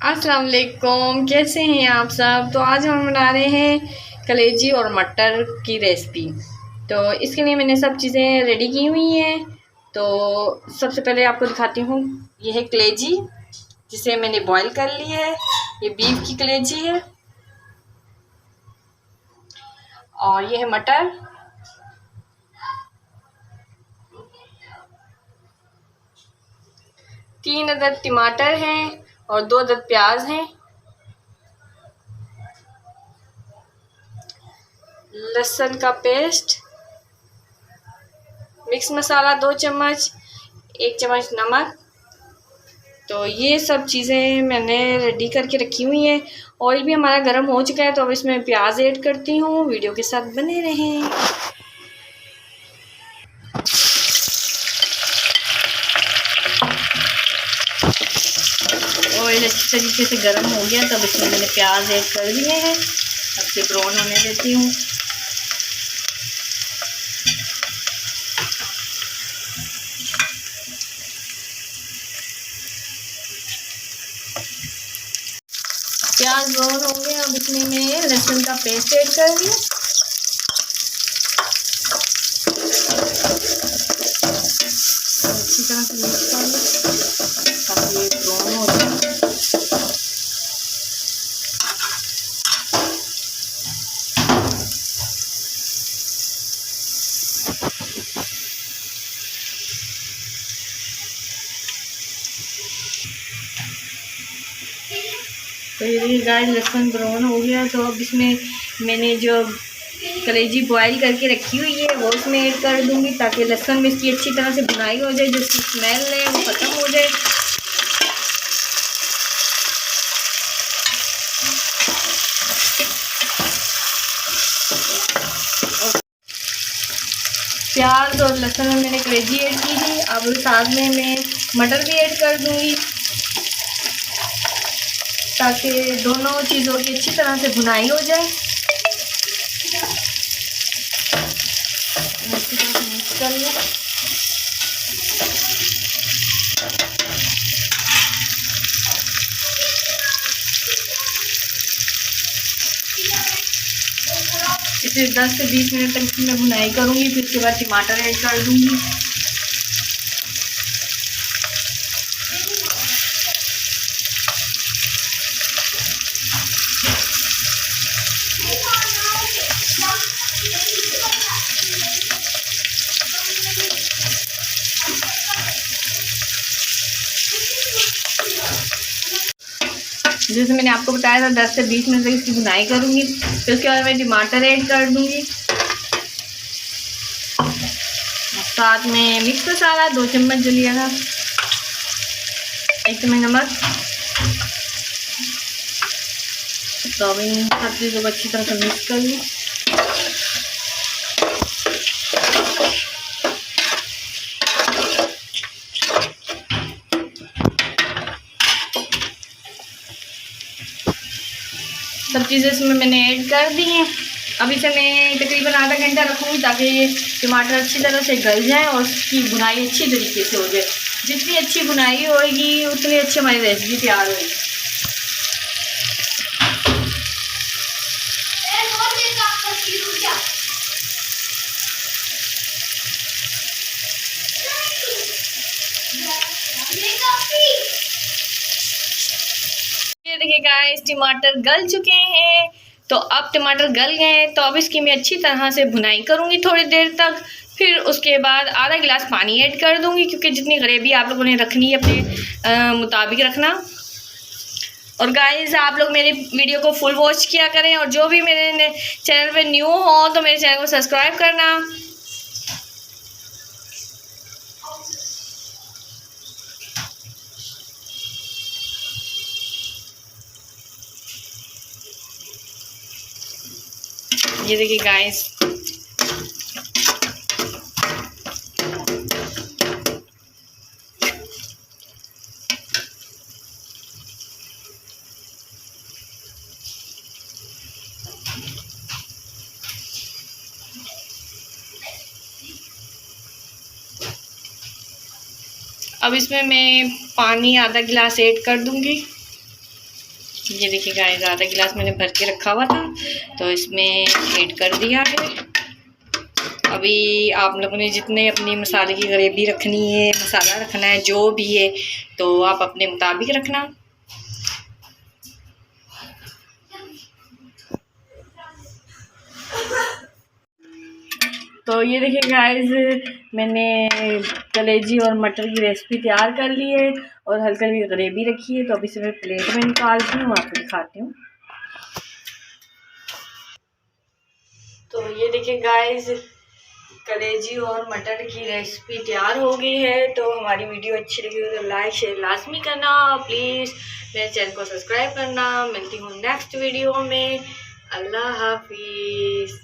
अस्सलाम वालेकुम, कैसे हैं आप सब। तो आज हम बना रहे हैं कलेजी और मटर की रेसिपी। तो इसके लिए मैंने सब चीज़ें रेडी की हुई हैं। तो सबसे पहले आपको दिखाती हूँ, ये है कलेजी जिसे मैंने बॉईल कर ली है। ये बीफ की कलेजी है। और ये है मटर, 3 अदद टमाटर हैं और 2 अदद प्याज हैं, लहसुन का पेस्ट, मिक्स मसाला 2 चम्मच, 1 चम्मच नमक। तो ये सब चीज़ें मैंने रेडी करके रखी हुई हैं। ऑयल भी हमारा गर्म हो चुका है, तो अब इसमें प्याज ऐड करती हूँ। वीडियो के साथ बने रहें। ऑयल अच्छी तरीके से गर्म हो गया, तब इसमें मैंने प्याज ऐड कर दिए हैं। अब से ब्राउन होने देती हूँ। प्याज ब्राउन हो गया, अब इसमें मैं लहसुन का पेस्ट ऐड कर दिया। अच्छी तरह से मिक्स कर लो ताकि ये ब्राउन हो जाए। तो ये गाइस लहसुन ब्राउन हो गया, तो अब इसमें मैंने जो कलेजी बॉईल करके रखी हुई है वो इसमें ऐड कर दूंगी, ताकि लहसुन में इसकी अच्छी तरह से भुनाई हो जाए, जो इसकी स्मेल है वो ख़त्म हो जाए। प्याज और लहसुन में मैंने कलेजी ऐड की थी, अब साथ में मैं मटर भी ऐड कर दूंगी, ताकि दोनों चीज़ों की अच्छी तरह से भुनाई हो जाए। अच्छी तरह से मिक्स कर लिया। इसे 10 से 20 मिनट तक मैं भुनाई करूँगी, फिर उसके बाद टमाटर ऐड कर दूँगी। जैसे मैंने आपको बताया था 10 से 20 मिनट तक इसकी भुनाई करूँगी, फिर उसके बाद मैं टमाटर ऐड कर दूँगी। साथ में मिक्स मसाला 2 चम्मच जो लिया था, 1 चम्मच नमक। तो अब इन सब चीज़ों को अच्छी तरह से मिक्स कर लूँ। सब चीज़ें इसमें मैंने ऐड कर दी हैं। अब इसे मैं तकरीबन आधा घंटा रखूँगी, ताकि ये टमाटर अच्छी तरह से गल जाए और उसकी भुनाई अच्छी तरीके से हो जाए। जितनी अच्छी भुनाई होगी उतनी अच्छी हमारी रेसिपी तैयार होगी। ये देखिए गाइस, टमाटर गल चुके हैं। तो अब टमाटर गल गए हैं, तो अब इसकी मैं अच्छी तरह से भुनाई करूँगी थोड़ी देर तक। फिर उसके बाद आधा गिलास पानी ऐड कर दूँगी, क्योंकि जितनी ग्रेवी आप लोगों ने रखनी है अपने मुताबिक रखना। और गाइस, आप लोग मेरी वीडियो को फुल वॉच किया करें, और जो भी मेरे चैनल पे न्यू हो तो मेरे चैनल को सब्सक्राइब करना। ये देखिए गाइस, अब इसमें मैं पानी आधा गिलास ऐड कर दूंगी। ये देखिए गाइस, आधा गिलास मैंने भर के रखा हुआ था तो इसमें ऐड कर दिया है। अभी आप लोगों ने जितने अपनी मसाले की ग्रेवी रखनी है, मसाला रखना है, जो भी है तो आप अपने मुताबिक रखना। तो ये देखिए गाइस, मैंने कलेजी और मटर की रेसिपी तैयार कर ली है और हल्की हल्की ग्रेवी रखी है। तो अभी से मैं प्लेट में निकालती हूँ, आपको दिखाती हूँ। तो ये देखिए गाइस, कलेजी और मटर की रेसिपी तैयार हो गई है। तो हमारी वीडियो अच्छी लगी हो तो लाइक शेयर लाजमी करना, प्लीज़ मेरे चैनल को सब्सक्राइब करना। मिलती हूँ नेक्स्ट वीडियो में। अल्लाह हाफिज़।